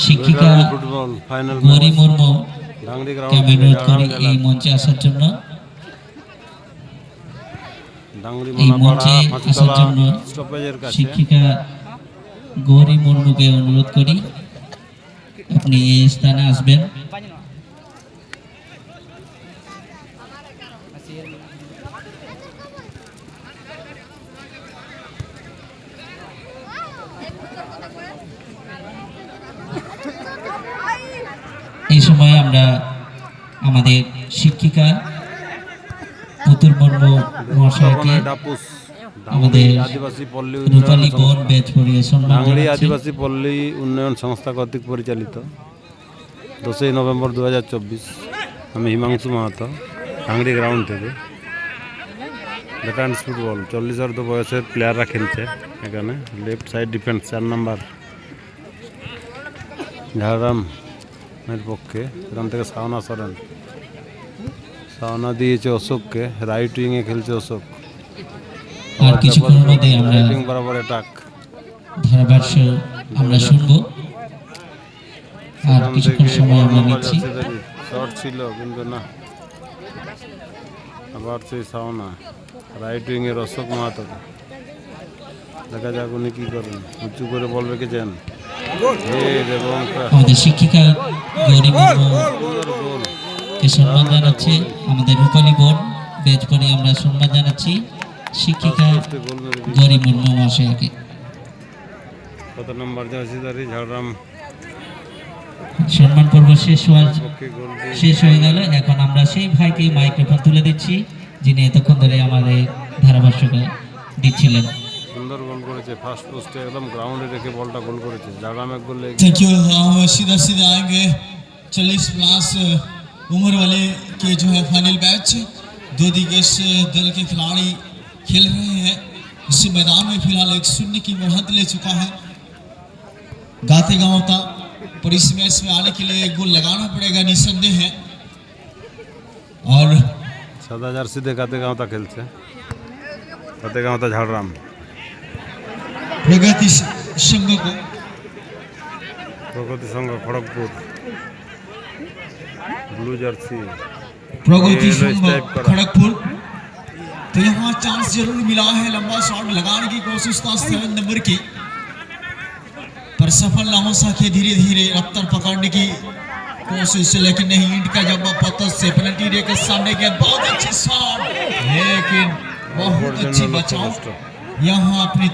শিক্ষিকা গৌরী মুর্মু আমি অনুরোধ করি এই মঞ্চে আসার জন্য। এই মঞ্চে আসার জন্য শিক্ষিকা গৌরী মুর্মুকে অনুরোধ করি আপনি এই স্থানে আসবেন। এই সময় আমরা আমাদের শিক্ষিকা পুতুল মুর্মু মহাশয়কে আমাদের রূপালী বন ব্যাচ পড়িয়ে ডাংরি আদিবাসী পল্লী উন্নয়ন সংস্থা কর্তৃক পরিচালিত 10ই নভেম্বর 2024 আমি হিমাংশু মাহাতো ডাংরি গ্রাউন্ড থেকে ভেটারান্স ফুটবল 40 বয়সের প্লেয়াররা খেলছে এখানে। লেফট সাইড ডিফেন্স 4 নম্বর ঝাড়গ্রামের পক্ষে, এখান থেকে সাওনা সরেন, সাওনা দিয়েছে অশোককে, রাইট উইংয়ে খেলছে অশোক। আর কিছুক্ষণের মধ্যে আমরা বরাবর অ্যাটাক ধারাভাষ্য আমরা শুনবো। আর কিছুক্ষণ সময় আমরা নিচ্ছি। শর্ট ছিল কিন্তু না, আবার সেই সাওনা রাইট উইংয়ের অশোক মাহাতো, দেখা যাক উনি কি করেন। উঁচু করে বল রেখেছেন আমাদের শিক্ষিকা গৌরী মুর্মুকে সম্মান জানাচ্ছে। আমাদের রূপালী বোর্ড ব্যাচ পরে আমরা সম্মান জানাচ্ছি শিক্ষিকা গৌরী মুর্মু মহাশয়কে। কত নম্বর জার্সিধারী ঝাড়গ্রাম সম্মান পর্ব শেষ হয়ে গেল। এখন আমরা সেই ভাইকে মাইক্রোফোন তুলে দিচ্ছি যিনি এতক্ষণ ধরে আমাদের ধারাভাষ্যকে দিচ্ছিলেন। সুন্দর গোল করেছে, ফার্স্ট পোস্টে একদম গ্রাউন্ডে রেখে বলটা গোল করেছে। ঝাড়গ্রাম এক গোল। Thank you. सीधा सीधा आएंगे 40+ उम्र वाले के जो है फाइनल मैच। दो दिग्गज दल के खिलाड़ी खेल रहे हैं इस मैदान में। फिलहाल 1-0 की बढ़त ले चुका है गाते गांव का, पर इस मैच में आने के लिए एक गोल लगाना पड़ेगा निसंदेह है। और সাদা জার্সি দেখাতে গাঁওতা খেলছে, তাতে গাঁওতা ঝাড়গ্রাম। प्रगति संघ को प्रगति संघ खड़गपुर ब्लू जर्सी प्रगति संघ खड़गपुर। तो यहाँ चांस जरूर मिला है, लंबा शॉट लगाने की कोशिश था 7 नंबर की, पर सफल ना हो सके। धीरे धीरे रफ्तार पकड़ने की कोशिश, लेकिन नहीं। ईंट का जब्बा पत्थर से पेनल्टी एरिया के सामने गया। बहुत अच्छी शॉट, लेकिन बहुत अच्छी बचाव यहाँ अपनी